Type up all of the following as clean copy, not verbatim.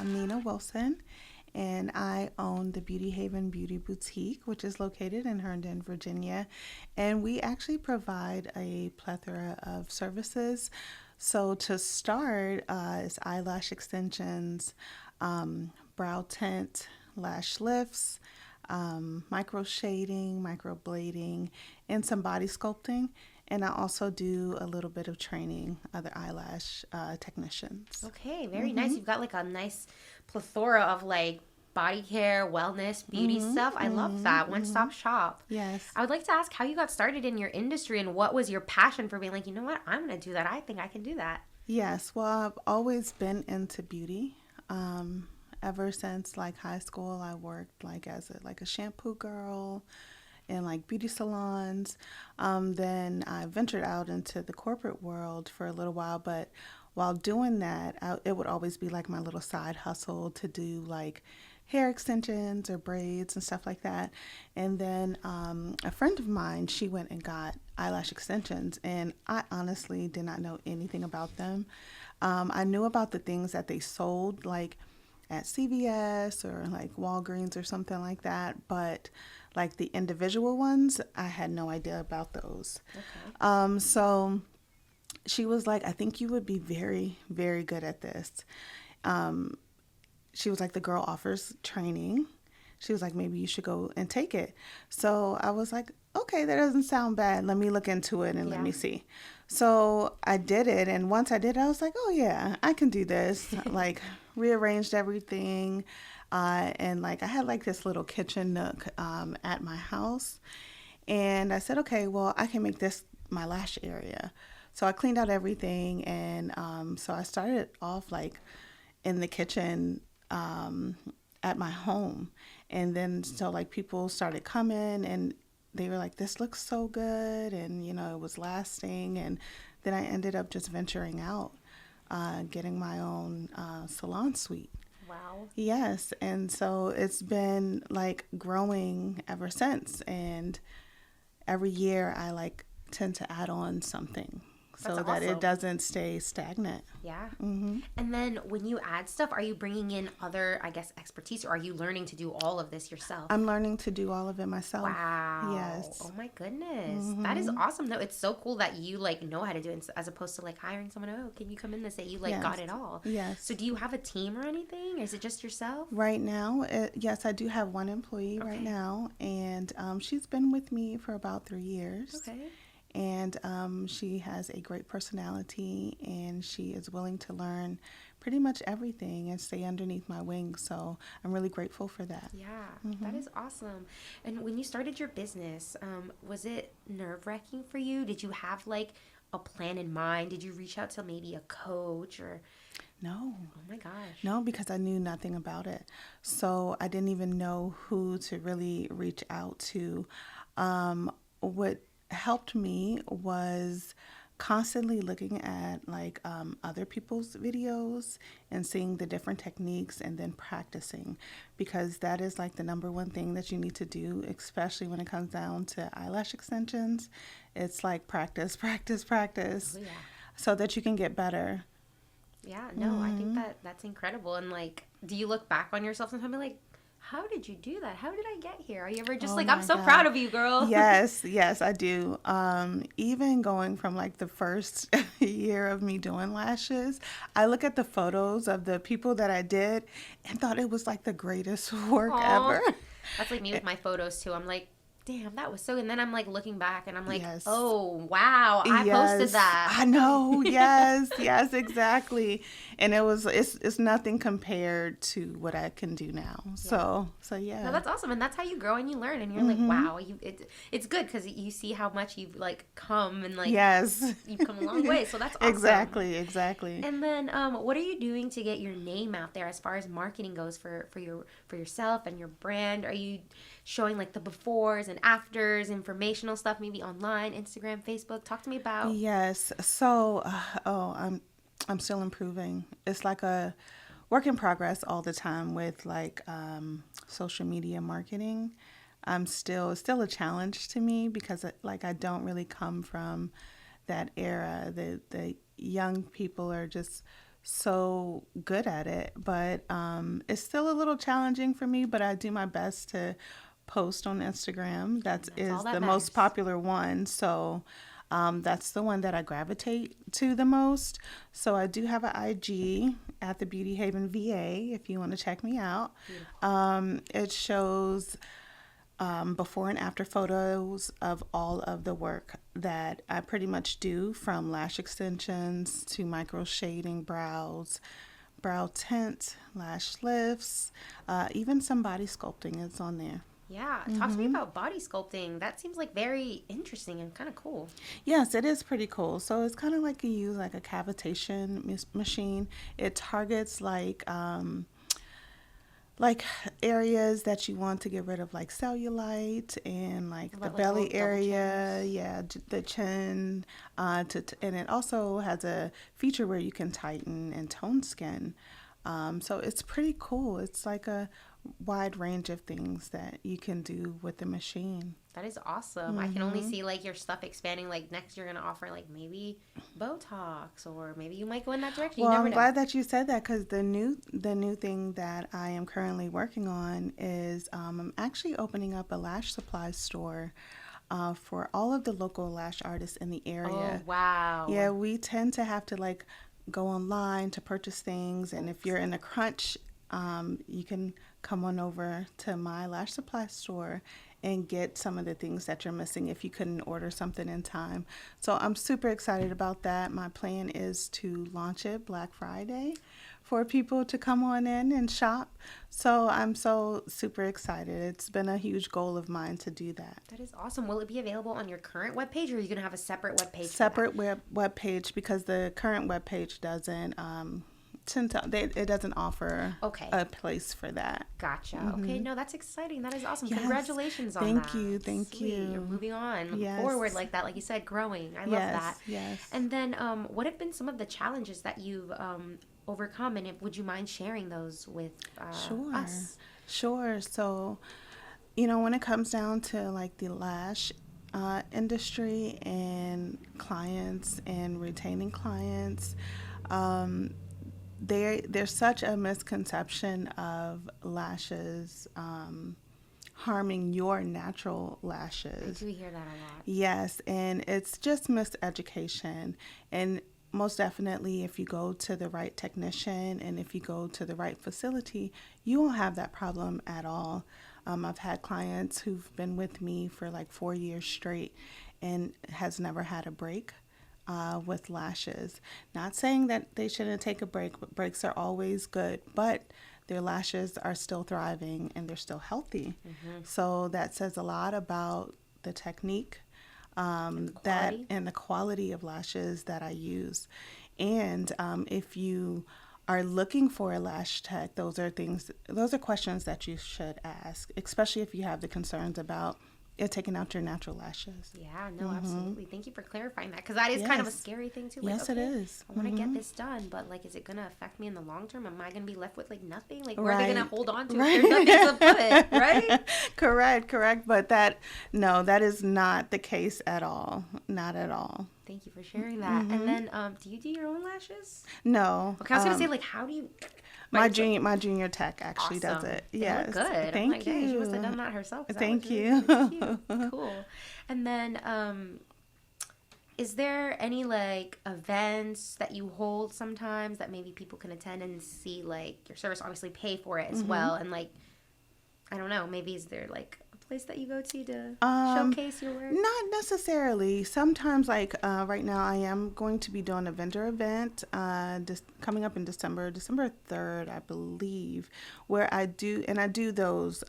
I'm Nina Wilson, and I own the Beauty Haven Beauty Boutique, which is located in Herndon, Virginia. And we actually provide a plethora of services. So, to start, is eyelash extensions, brow tint, lash lifts, micro shading, micro blading, and some body sculpting. And I also do a little bit of training other eyelash technicians. Okay, very nice. You've got like a nice plethora of like body care, wellness, beauty stuff. I love that. One stop shop. Yes. I would like to ask how you got started in your industry and what was your passion for being like, you know what, I'm going to do that. I think I can do that. Yes. Well, I've always been into beauty. Ever since like high school, I worked like as a shampoo girl in like beauty salons. Then I ventured out into the corporate world for a little while, but while doing that, it would always be like my little side hustle to do like hair extensions or braids and stuff like that. And then a friend of mine, she went and got eyelash extensions, and I honestly did not know anything about them. I knew about the things that they sold, like at CVS or like Walgreens or something like that, but like the individual ones, I had no idea about those. Okay. So she was like, I think you would be very, very good at this. She was like, the girl offers training. She was like, maybe you should go and take it. So I was like, okay, that doesn't sound bad. Let me look into it and let me see. So I did it. And once I did it, I was like, oh, yeah, I can do this. Like, rearranged everything. And like, I had like this little kitchen nook at my house. And I said, okay, well, I can make this my lash area. So I cleaned out everything. And so I started off like in the kitchen at my home. And then so like people started coming and they were like, this looks so good. And, you know, it was lasting. And then I ended up just venturing out, getting my own salon suite. Wow. Yes. And so it's been like growing ever since. And every year I like tend to add on something so That's that it awesome. doesn't stay stagnant. Yeah. And then when you add stuff, are you bringing in other, I guess, expertise, or are you learning to do all of this yourself? I'm learning to do all of it myself. Wow. Yes. Oh my goodness. That is awesome though. It's so cool that you like know how to do it as opposed to like hiring someone, oh, can you come in this day? You like Yes. got it all. Yes. So do you have a team or anything? Or is it just yourself? Right now, yes, I do have one employee right now, and she's been with me for about 3 years. Okay. And she has a great personality, and she is willing to learn pretty much everything and stay underneath my wings. So I'm really grateful for that. Yeah, that is awesome. And when you started your business, was it nerve-wracking for you? Did you have like a plan in mind? Did you reach out to maybe a coach or? No. Oh my gosh. No, because I knew nothing about it. So I didn't even know who to really reach out to. What helped me was constantly looking at like other people's videos and seeing the different techniques and then practicing, because that is like the number one thing that you need to do, especially when it comes down to eyelash extensions. It's like practice, practice, practice, Oh, yeah. so that you can get better. Yeah, no, I think that's incredible. And like, do you look back on yourself sometimes and be like, how did you do that? How did I get here? Are you ever just Oh like, my I'm so God. proud of you, girl? Yes, yes, I do. Even going from like the first year of me doing lashes, I look at the photos of the people that I did and thought it was like the greatest work Aw. ever. That's like me with my photos too. I'm like, damn, that was so. And then I'm like looking back and I'm like, Yes. oh, wow, I posted Yes, that. I know. Yes, yes, exactly. And it's nothing compared to what I can do now. So yeah. No, that's awesome, and that's how you grow and you learn, and you're like, wow, it's good because you see how much you've like come and like Yes. you've come a long way. So that's awesome. Exactly. And then, what are you doing to get your name out there as far as marketing goes for yourself and your brand? Are you showing like the befores and afters, informational stuff, maybe online, Instagram, Facebook? Talk to me about. Yes. So, I'm still improving. It's like a work in progress all the time with like social media marketing. It's still a challenge to me because like I don't really come from that era. The young people are just so good at it, but it's still a little challenging for me, but I do my best to post on Instagram. That That's all is that the most matters. popular one. So that's the one that I gravitate to the most. So I do have an IG at the Beauty Haven VA if you want to check me out. Beautiful. It shows before and after photos of all of the work that I pretty much do, from lash extensions to micro shading brows, brow tint, lash lifts, even some body sculpting is on there. Yeah, talk to me about body sculpting. That seems like very interesting and kind of cool. Yes, it is pretty cool. So it's kind of like you use like a cavitation machine. It targets like areas that you want to get rid of, like cellulite and like the About like little belly double area, chins. yeah, the chin, and it also has a feature where you can tighten and tone skin. So it's pretty cool. It's like a wide range of things that you can do with the machine. That is awesome. I can only see like your stuff expanding. Like next, you're gonna offer like maybe Botox, or maybe you might go in that direction. You Well, never I'm know. glad that you said that, because the new thing that I am currently working on is I'm actually opening up a lash supply store for all of the local lash artists in the Oh area. Yeah, wow. we tend to have to like go online to purchase things, and if you're in a crunch, you can come on over to my lash supply store and get some of the things that you're missing if you couldn't order something in time. So I'm super excited about that. My plan is to launch it Black Friday for people to come on in and shop. So I'm so super excited. It's been a huge goal of mine to do that. That is awesome. Will it be available on your current webpage, or are you gonna have a separate webpage for that? Separate web page, because the current web page doesn't it doesn't offer Okay. a place for that. Gotcha. Okay, no, that's exciting. That is awesome. Yes. Congratulations on Thank that. you. Thank Sweet. You're you. moving on Yes. forward like that, like you said, growing. I love that. Yes. Yes. And then, what have been some of the challenges that you've overcome, and would you mind sharing those with Sure. us? Sure. So, when it comes down to like the lash industry and clients and retaining clients, there's such a misconception of lashes harming your natural I lashes. do hear that a lot. Yes, and it's just miseducation. And most definitely, if you go to the right technician and if you go to the right facility, you won't have that problem at all. I've had clients who've been with me for like 4 years straight and has never had a break with lashes. Not saying that they shouldn't take a break, but breaks are always good, but their lashes are still thriving and they're still healthy. So that says a lot about the technique, And the quality. and the quality of lashes that I use. And if you are looking for a lash tech, those are questions that you should ask, especially if you have the concerns about it taking out your natural lashes. Yeah, no, absolutely. Thank you for clarifying that, because that is kind of a Yes. scary thing too. Like, Yes, it okay, is. I want to get this done, but like, is it gonna affect me in the long term? Am I gonna be left with like nothing? Like, where are they gonna Right. hold on to Right. if there's nothing to put? Right? Correct. But no, that is not the case at all. Not at all. Thank you for sharing that. And then, do you do your own lashes? No. Okay, I was gonna say, like, how do you? My Right, so- junior tech actually does Awesome. it. They Yes. look good. I'm Thank like, dang, she must have you. done that herself. 'Cause that Thank looks really, you. really cute. Cool. And then, is there any like events that you hold sometimes that maybe people can attend and see like your service? Obviously, pay for it as well, and like, I don't know, maybe is there like a place that you go to showcase your work? Not necessarily. Sometimes, like right now, I am going to be doing a vendor event coming up in December 3rd, I believe, where I do those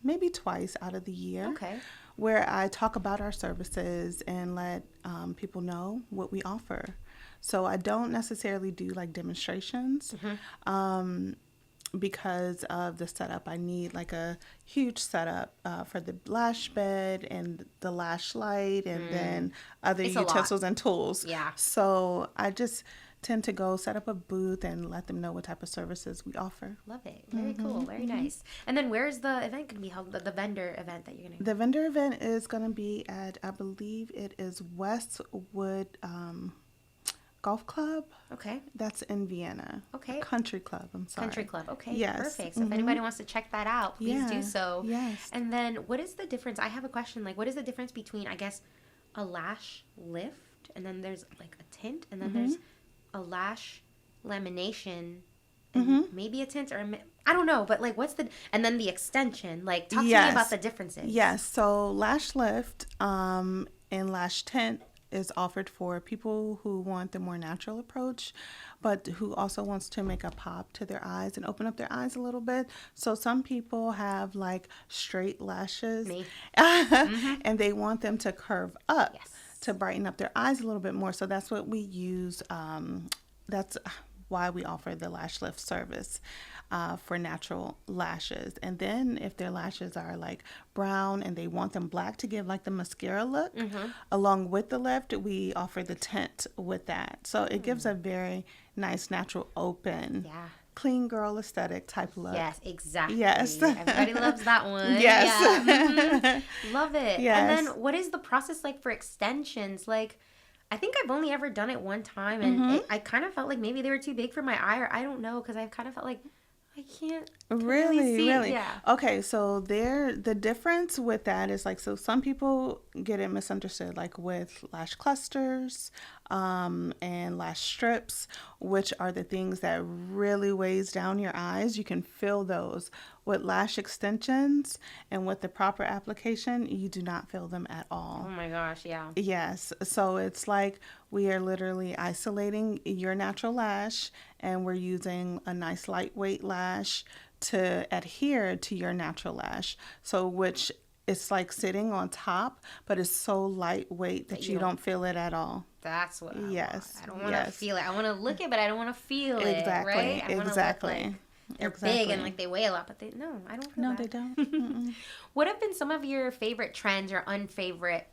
maybe twice out of the year. Okay. Where I talk about our services and let people know what we offer. So I don't necessarily do like demonstrations. Because of the setup. I need like a huge setup for the lash bed and the lash light and then other It's a lot. utensils and tools. Yeah. So I just tend to go set up a booth and let them know what type of services we offer. Love it. Very cool. Very nice. And then where's the event going to be held? The vendor event that you're going to. The vendor event is going to be at, I believe it is Westwood golf club. Okay. That's in Vienna. Okay. Country club. I'm sorry. Country club. Okay. Yes. Perfect. So if anybody wants to check that out, please do so. Yes. And then what is the difference? I have a question. Like, what is the difference between, I guess, a lash lift, and then there's like a tint, and then there's a lash lamination, and maybe a tint, or I don't know, but like, what's the, and then the extension? Like, talk to me about the differences. Yes. So lash lift and lash tint is offered for people who want the more natural approach, but who also wants to make a pop to their eyes and open up their eyes a little bit. So some people have like straight lashes, and they want them to curve up to brighten up their eyes a little bit more. So that's what we use. That's why we offer the lash lift service for natural lashes. And then if their lashes are like brown and they want them black to give like the mascara look, along with the lift, we offer the tint with that. So it gives a very nice natural open, clean girl aesthetic type look. Yes, exactly. Yes. Everybody loves that one. Yes. Yeah. Love it. Yes. And then what is the process like for extensions? Like, I think I've only ever done it one time, and I kind of felt like maybe they were too big for my eye, or I don't know, because I've kind of felt like I can't really see. Yeah. Okay, so the difference with that is like, so some people get it misunderstood, like with lash clusters and lash strips, which are the things that really weighs down your eyes. You can feel those. With lash extensions and with the proper application, you do not feel them at all. Oh my gosh, yeah. Yes. So it's like we are literally isolating your natural lash, and we're using a nice lightweight lash to adhere to your natural lash. So which it's like sitting on top, but it's so lightweight that you don't feel it at all. That's what I want. I don't want to Yes. feel it. I want to look it, but I don't want to feel Exactly. it, right? I wanna Exactly. look like they're big and like they weigh a lot, but I don't feel that. They don't. What have been some of your favorite trends or unfavorite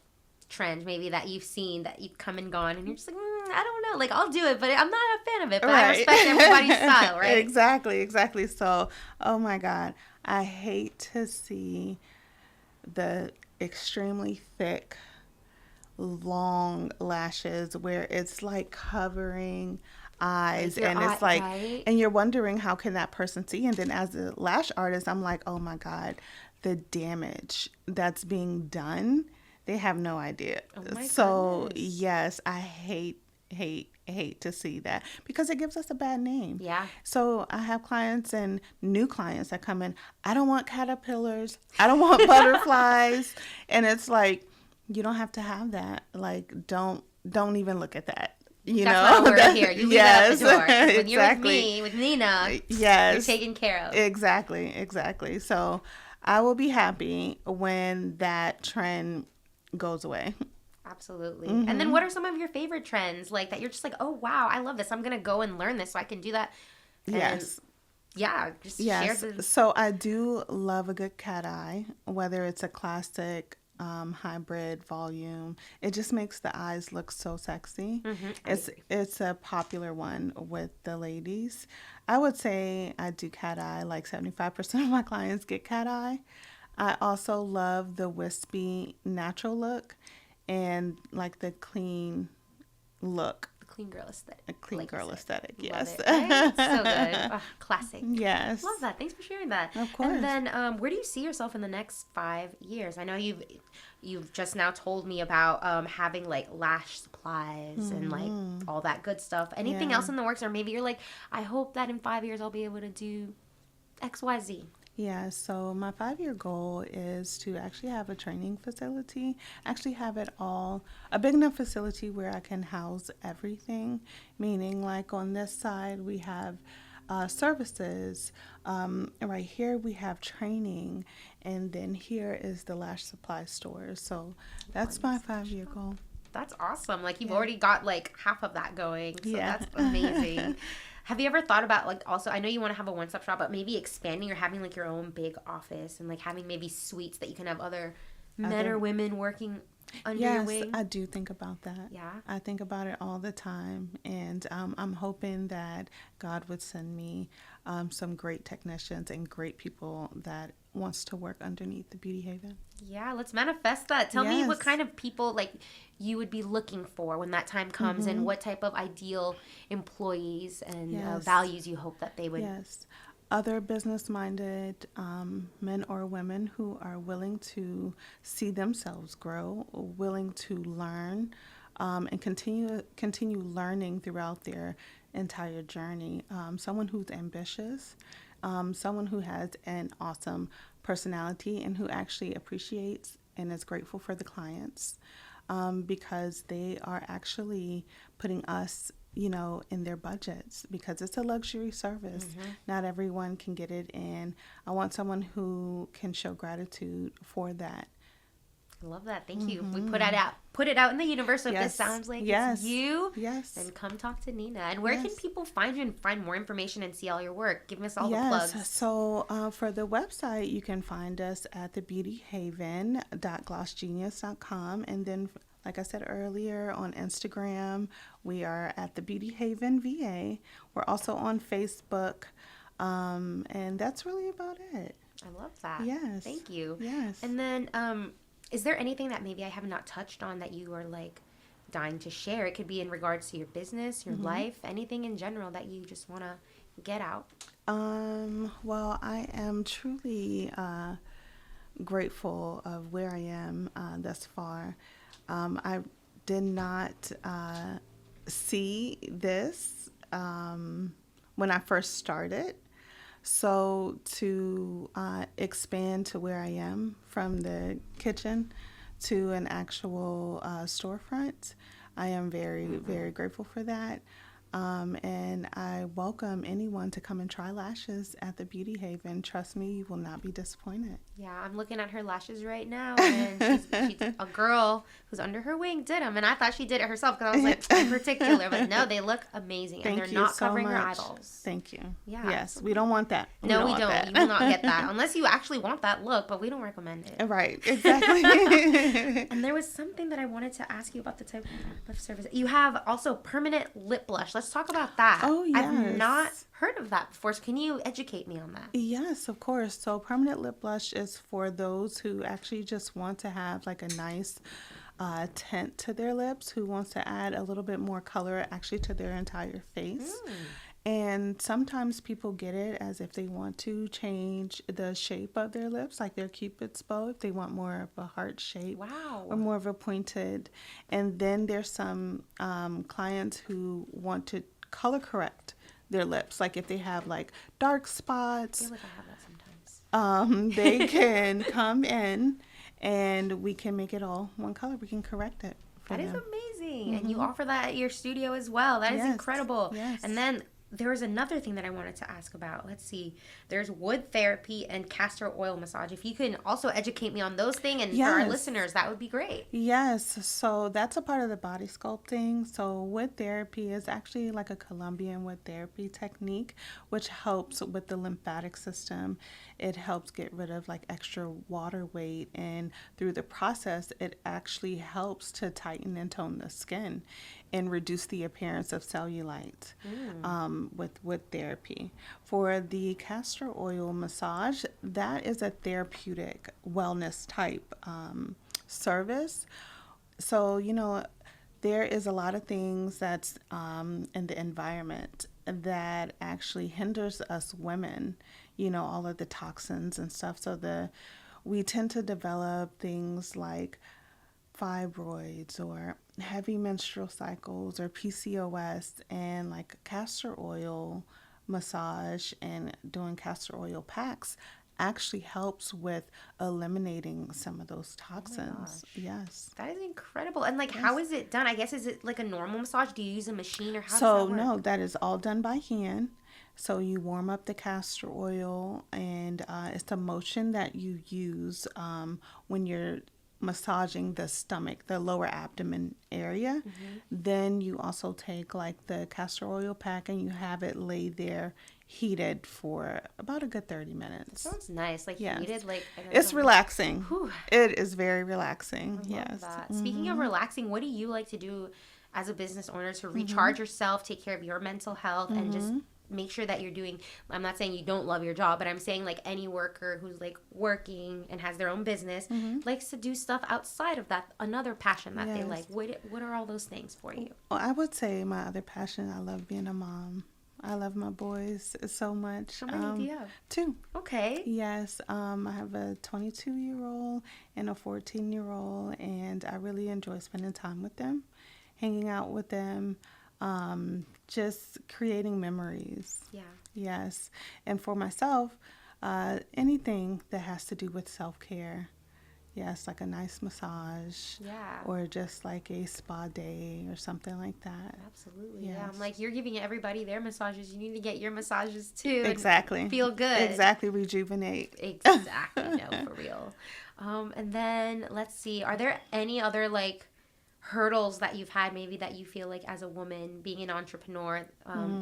trends maybe that you've seen that you've come and gone and you're just like, I don't know, like I'll do it, but I'm not a fan of it, but I respect everybody's style, right? Exactly. So, oh my God, I hate to see the extremely thick, long lashes where it's like covering eyes, and it's like, and you're wondering how can that person see, and then as a lash artist, I'm like, oh my God, the damage that's being done, they have no idea. So yes, I hate to see that, because it gives us a bad name. Yeah. So I have clients and new clients that come in, I don't want caterpillars, I don't want butterflies, and it's like, you don't have to have that. Like, don't even look at that. You That's know, why we're here. You leave that at the door. When you're with me, with Nina, you're taken care of. Exactly. So I will be happy when that trend goes away. Absolutely. And then what are some of your favorite trends, like that you're just like, oh wow, I love this, I'm gonna go and learn this so I can do that? And share the... So I do love a good cat eye, whether it's a classic, hybrid, volume. It just makes the eyes look so sexy. It's a popular one with the ladies. I would say I do cat eye. Like 75% of my clients get cat eye. I also love the wispy natural look and like the clean look. Clean girl aesthetic. A clean girl aesthetic, yes. Love it, right? So good. Oh, classic. Yes. Love that. Thanks for sharing that. Of course. And then where do you see yourself in the next 5 years? I know you've just now told me about having like lash supplies and like all that good stuff. Anything else in the works? Or maybe you're like, I hope that in 5 years I'll be able to do XYZ. Yeah, so my 5-year goal is to actually have a training facility, actually have it all, a big enough facility where I can house everything, meaning like on this side we have services, right here we have training, and then here is the lash supply store. So that's my 5-year goal. That's awesome. Like you've already got like half of that going, so that's amazing. Have you ever thought about, like, also, I know you want to have a one-stop shop, but maybe expanding or having, like, your own big office and, like, having maybe suites that you can have other men or women working under your wing? Yes, I do think about that. Yeah? I think about it all the time, and I'm hoping that God would send me some great technicians and great people that wants to work underneath the Beauty Haven. Yeah, let's manifest that. Tell me what kind of people like you would be looking for when that time comes, and what type of ideal employees and values you hope that they would. Yes. Other business-minded men or women who are willing to see themselves grow, willing to learn, and continue learning throughout their entire journey. Someone who's ambitious, someone who has an awesome personality and who actually appreciates and is grateful for the clients, because they are actually putting us, in their budgets, because it's a luxury service. Not everyone can get it, and I want someone who can show gratitude for that. I love that. Thank you. We put it out in the universe. So if this sounds like it's you, then come talk to Nina. And where can people find you and find more information and see all your work? Give us all the plugs. So for the website, you can find us at thebeautyhaven.glossgenius.com, and then, like I said earlier, on Instagram, we are at the Beauty Haven VA. We're also on Facebook, and that's really about it. I love that. Yes. Thank you. Yes. And then, is there anything that maybe I have not touched on that you are like dying to share? It could be in regards to your business, your life, anything in general that you just want to get out. Well, I am truly grateful of where I am thus far. I did not see this when I first started. So to expand to where I am, from the kitchen to an actual storefront, I am very, very grateful for that. And I welcome anyone to come and try lashes at the Beauty Haven. Trust me, you will not be disappointed. Yeah, I'm looking at her lashes right now, and she's a girl who's under her wing did them, and I thought she did it herself because I was like, in particular, but no, they look amazing, and they're not covering her eyeballs. Thank you. Yeah. Yes, we don't want that. No, we don't. You will not get that unless you actually want that look, but we don't recommend it. Right, exactly. And there was something that I wanted to ask you about the type of service. You have also permanent lip blush. Let's talk about that. Oh, yes. I've not heard of that before, so can you educate me on that? Yes, of course. So permanent lip blush is for those who actually just want to have like a nice tint to their lips, who wants to add a little bit more color actually to their entire face. And sometimes people get it as if they want to change the shape of their lips, like their Cupid's bow, if they want more of a heart shape. Wow. Or more of a pointed. And then there's some clients who want to color correct their lips, like if they have like dark spots. I feel like I have that sometimes. They can come in and we can make it all one color. We can correct it. That is amazing. And you offer that at your studio as well. That is incredible. Yes. And then there was another thing that I wanted to ask about. Let's see. There's wood therapy and castor oil massage. If you can also educate me on those things, and for our listeners, that would be great. Yes. So that's a part of the body sculpting. So wood therapy is actually like a Colombian wood therapy technique, which helps with the lymphatic system. It helps get rid of like extra water weight, and through the process, it actually helps to tighten and tone the skin and reduce the appearance of cellulite with wood therapy. For the castor oil massage, that is a therapeutic wellness type service. So, there is a lot of things that's in the environment that actually hinders us women, all of the toxins and stuff. So we tend to develop things like fibroids or heavy menstrual cycles or PCOS, and like castor oil massage and doing castor oil packs actually helps with eliminating some of those toxins. Yes. That is incredible. And how is it done? I guess, is it like a normal massage? Do you use a machine, or how does that work? No, that is all done by hand. So you warm up the castor oil, and it's the motion that you use when you're massaging the stomach, the lower abdomen area. Then you also take like the castor oil pack and you have it lay there heated for about a good 30 minutes. That sounds nice. Heated, it's relaxing. Whew. It is very relaxing. I love that. Speaking of relaxing, what do you like to do as a business owner to recharge yourself, take care of your mental health, and just make sure that you're doing, I'm not saying you don't love your job, but I'm saying like any worker who's like working and has their own business likes to do stuff outside of that, another passion that they like. What are all those things for you? Well, I would say my other passion, I love being a mom. I love my boys so much. How many do you have? 2. Okay. Yes, I have a 22-year-old and a 14-year-old, and I really enjoy spending time with them, hanging out with them, just creating memories. Yeah. Yes, and for myself, anything that has to do with self-care. Yes, like a nice massage. Yeah. Or just like a spa day or something like that. Absolutely. Yes. Yeah. I'm like, you're giving everybody their massages. You need to get your massages too. Exactly. And feel good. Exactly. Rejuvenate. Exactly. No, for real. And then let's see. Are there any other like hurdles that you've had, maybe that you feel like as a woman being an entrepreneur,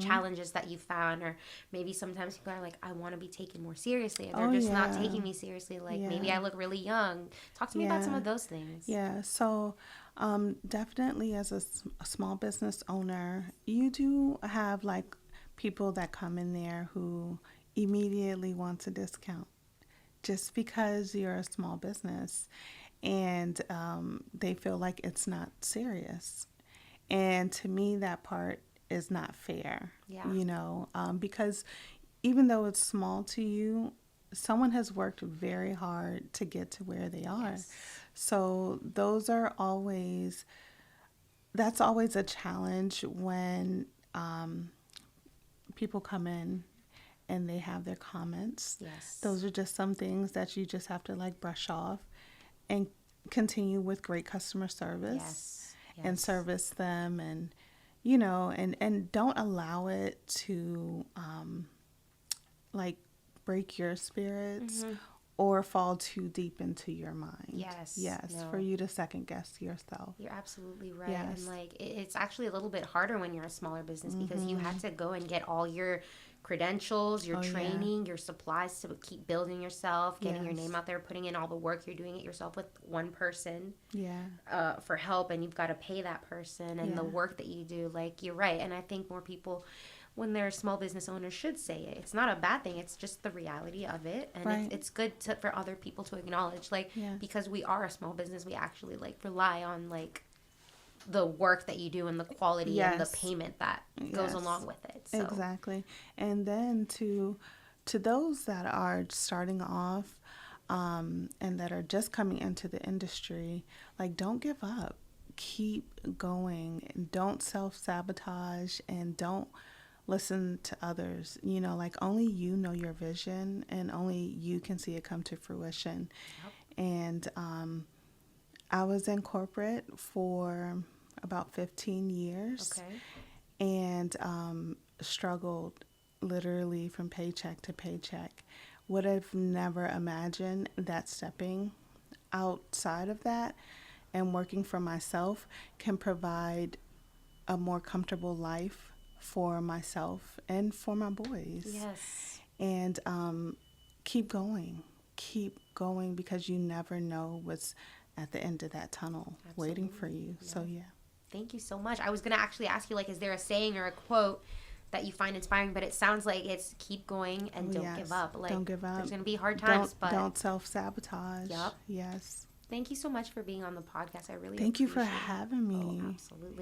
challenges that you found, or maybe sometimes people are like, I want to be taken more seriously, and they're just not taking me seriously. Like maybe I look really young. Talk to me about some of those things. Yeah. So definitely as a small business owner, you do have like people that come in there who immediately want a discount just because you're a small business. And they feel like it's not serious. And to me, that part is not fair, because even though it's small to you, someone has worked very hard to get to where they are. Yes. So that's always a challenge when people come in and they have their comments. Yes. Those are just some things that you just have to like brush off and continue with great customer service. Yes. And service them, and and don't allow it to like break your spirits or fall too deep into your mind. Yes. No. For you to second guess yourself. You're absolutely right. Yes. And like it's actually a little bit harder when you're a smaller business because you have to go and get all your credentials, your training, your supplies to keep building yourself, getting your name out there, putting in all the work. You're doing it yourself with one person for help, and you've got to pay that person and the work that you do. Like, you're right. And I think more people, when they're small business owners, should say it. It's not a bad thing. It's just the reality of it. And it's good for other people to acknowledge, like, because we are a small business, we actually like rely on like the work that you do and the quality and the payment that goes along with it. So. Exactly. And then to those that are starting off and that are just coming into the industry, like, don't give up. Keep going, and don't self-sabotage, and don't listen to others. Like, only you know your vision, and only you can see it come to fruition. Yep. And I was in corporate for about 15 years. Okay. And struggled literally from paycheck to paycheck. Would have never imagined that stepping outside of that and working for myself can provide a more comfortable life for myself and for my boys. Yes. And keep going, because you never know what's at the end of that tunnel. Absolutely. Waiting for you. Yeah. So Thank you so much. I was going to actually ask you, like, is there a saying or a quote that you find inspiring? But it sounds like it's keep going and don't give up. Like, don't give up. There's going to be hard times, but don't self-sabotage. Yep. Yes. Thank you so much for being on the podcast. I really Thank you for having me. Oh, absolutely.